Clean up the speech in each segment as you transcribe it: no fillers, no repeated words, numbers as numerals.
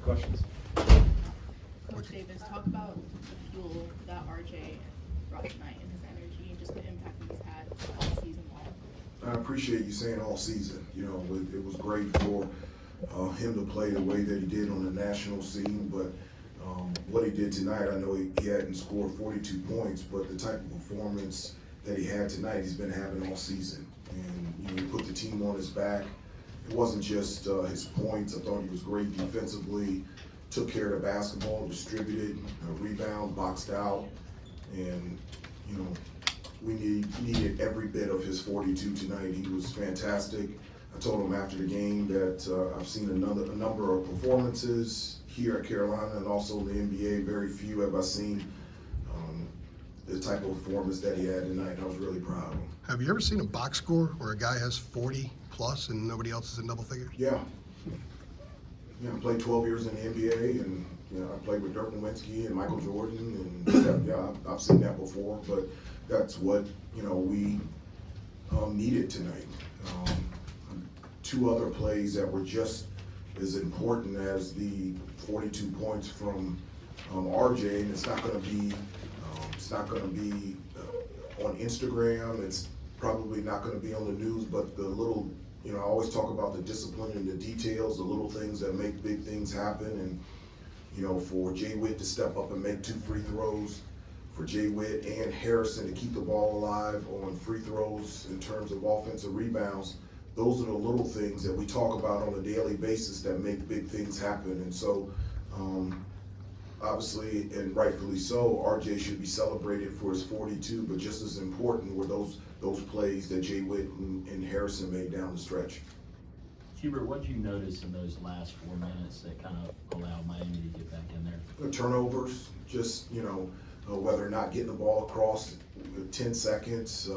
Questions? Coach Davis, talk about the fuel that RJ brought tonight and his energy and just the impact he's had all season long. I appreciate you saying all season. You know, it was great for him to play the way that he did on the national scene, but what he did tonight, I know he hadn't scored 42 points, but the type of performance that he had tonight, he's been having all season. And you know, he put the team on his back. It wasn't just his points. I thought he was great defensively, took care of the basketball, distributed, rebound, boxed out, and you know, we needed every bit of his 42 tonight. He was fantastic. I told him after the game that I've seen a number of performances here at Carolina and also in the NBA. Very few have I seen the type of performance that he had tonight, and I was really proud of him. Have you ever seen a box score where a guy has 40 plus and nobody else is in double figures? Yeah. Yeah, I played 12 years in the NBA, and you know, I played with Dirk Nowitzki and Michael Jordan, and yeah, I've seen that before. But that's what you know we needed tonight. Two other plays that were just as important as the 42 points from RJ, and it's not going to be on Instagram. It's probably not going to be on the news, but the little, you know, I always talk about the discipline and the details, the little things that make big things happen. And you know, for Jay Witt to step up and make 2 free throws, for Jay Witt and Harrison to keep the ball alive on free throws in terms of offensive rebounds, those are the little things that we talk about on a daily basis that make big things happen. And so, obviously, and rightfully so, RJ should be celebrated for his 42, but just as important were those plays that Jay Witt and Harrison made down the stretch. Hubert, what did you notice in those last 4 minutes that kind of allowed Miami to get back in there? The turnovers, just, you know, whether or not getting the ball across 10 seconds,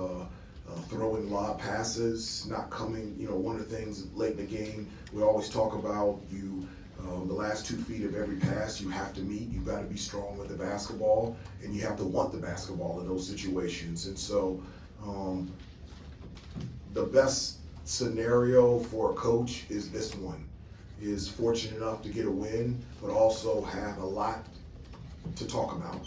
throwing lob passes, not coming, you know, one of the things late in the game, we always talk about the last 2 feet of every pass you have to meet. You've got to be strong with the basketball, and you have to want the basketball in those situations. And so the best scenario for a coach is this one, is fortunate enough to get a win, but also have a lot to talk about.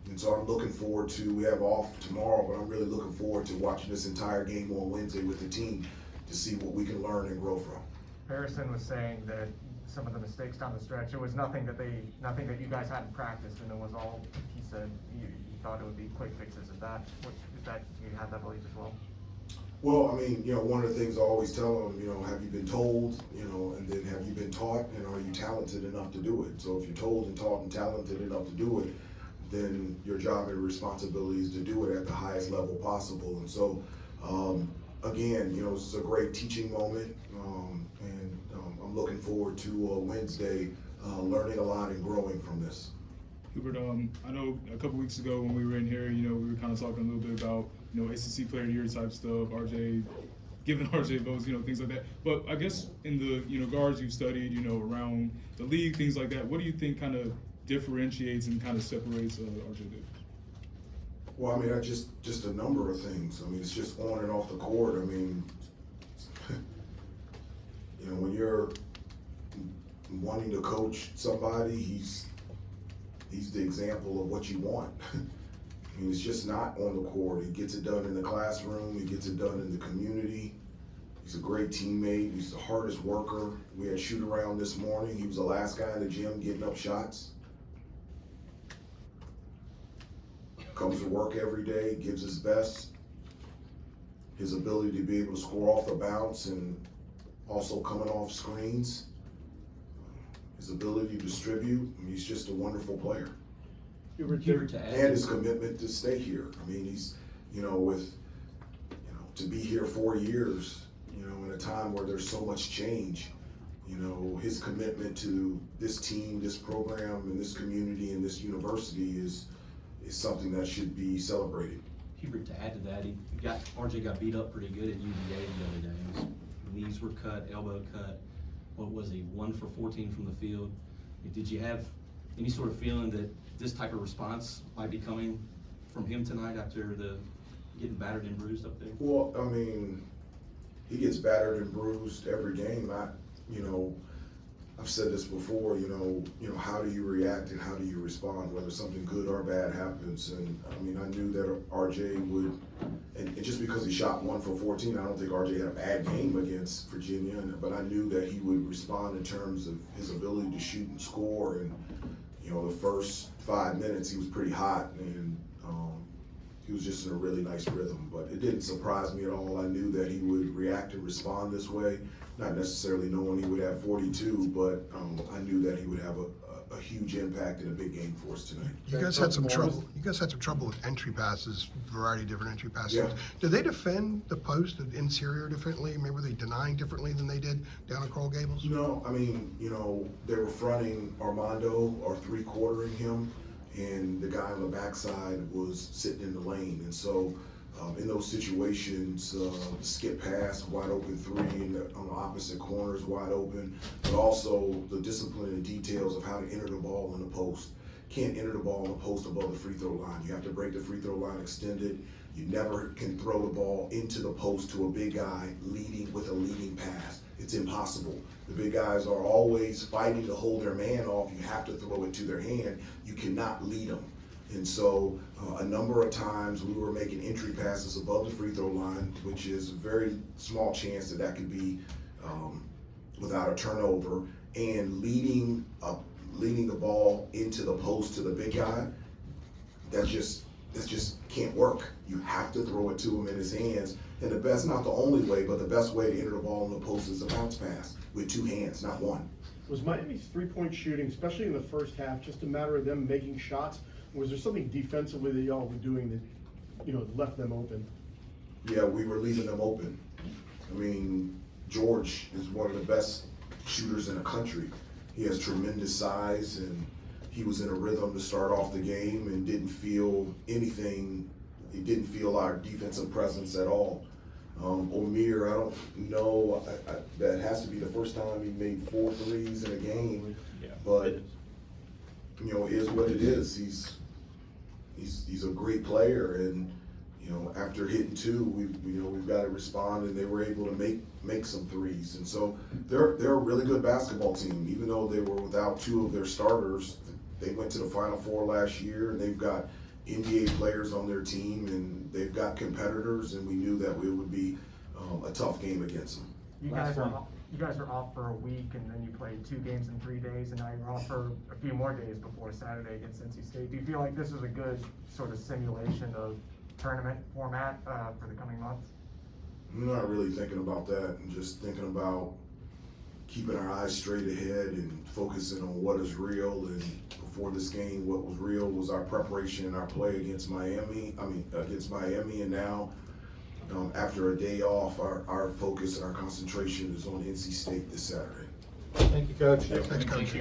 And so I'm looking forward to, we have off tomorrow, but I'm really looking forward to watching this entire game on Wednesday with the team to see what we can learn and grow from. Harrison was saying that some of the mistakes down the stretch, it was nothing that you guys hadn't practiced, and it was all, he said, you thought it would be quick fixes. Is that you had that belief as well? Well, I mean, you know, one of the things I always tell them, you know, have you been told, you know, and then have you been taught, and are you talented enough to do it? So if you're told and taught and talented enough to do it, then your job and responsibility is to do it at the highest level possible. And so, again, you know, this is a great teaching moment, and I'm looking forward to Wednesday learning a lot and growing from this. Hubert, I know a couple weeks ago when we were in here, you know, we were kind of talking a little bit about, you know, ACC Player of the Year type stuff, RJ, giving RJ votes, you know, things like that. But I guess in the, you know, guards you've studied, you know, around the league, things like that, what do you think kind of differentiates and kind of separates RJ Davis? Well, I mean, that's just a number of things. I mean, it's just on and off the court. I mean, you know, when you're wanting to coach somebody, he's the example of what you want. I mean, it's just not on the court. He gets it done in the classroom. He gets it done in the community. He's a great teammate. He's the hardest worker. We had shoot around this morning. He was the last guy in the gym getting up shots. Comes to work every day, gives his best. His ability to be able to score off the bounce and also coming off screens. His ability to distribute. I mean, he's just a wonderful player. Hubert, to add, And his commitment to stay here. I mean, he's, you know, with, you know, to be here 4 years, you know, in a time where there's so much change, you know, his commitment to this team, this program, and this community and this university is something that should be celebrated. Hubert, to add to that, RJ got beat up pretty good at UVA the other day. His knees were cut, elbow cut. What was he, 1 for 14 from the field? Did you have any sort of feeling that this type of response might be coming from him tonight after the getting battered and bruised up there? Well, I mean, he gets battered and bruised every game. you know, I've said this before, you know, how do you react and how do you respond, whether something good or bad happens. And I mean, I knew that RJ would, and just because he shot 1 for 14, I don't think RJ had a bad game against Virginia, but I knew that he would respond in terms of his ability to shoot and score. And, you know, the first 5 minutes, he was pretty hot, and he was just in a really nice rhythm. But it didn't surprise me at all. I knew that he would react and respond this way, not necessarily knowing he would have 42, but I knew that he would have a huge impact in a big game for us tonight. You guys had some trouble. You guys had some trouble with entry passes, variety of different entry passes. Yeah. Did they defend the post interior differently? Maybe were they denying differently than they did down at Coral Gables? No, I mean, you know, they were fronting Armando or 3-quartering him, and the guy on the backside was sitting in the lane. And so in those situations, skip pass, wide open 3, and on the opposite corner is wide open, but also the discipline and details of how to enter the ball in the post. Can't enter the ball in the post above the free throw line. You have to break the free throw line extended. You never can throw the ball into the post to a big guy leading with a leading pass. It's impossible. The big guys are always fighting to hold their man off. You have to throw it to their hand. You cannot lead them. And so a number of times we were making entry passes above the free throw line, which is a very small chance that that could be without a turnover, and leading the ball into the post to the big guy. That just can't work. You have to throw it to him in his hands. And the best, not the only way, but the best way to enter the ball in the post is a bounce pass with 2 hands, not 1. Was Miami's three-point shooting, especially in the first half, just a matter of them making shots? Was there something defensively that y'all were doing that, you know, left them open? Yeah, we were leaving them open. I mean, George is one of the best shooters in the country. He has tremendous size, and he was in a rhythm to start off the game and didn't feel anything. He didn't feel our defensive presence at all. Omir, I don't know, that has to be the first time he made 4 threes in a game, but you know, it is what it is. He's a great player, and you know, after hitting 2, we've got to respond, and they were able to make some threes. And so they're a really good basketball team. Even though they were without 2 of their starters, they went to the Final Four last year, and they've got NBA players on their team, and they've got competitors, and we knew that it would be a tough game against them. You guys were off for a week, and then you played 2 games in 3 days, and now you're off for a few more days before Saturday against NC State. Do you feel like this was a good sort of simulation of tournament format for the coming months? I'm not really thinking about that. I'm just thinking about keeping our eyes straight ahead and focusing on what is real. And before this game, what was real was our preparation and our play against Miami. And now, after a day off, our focus and our concentration is on NC State this Saturday. Thank you, Coach. Thanks, Coach.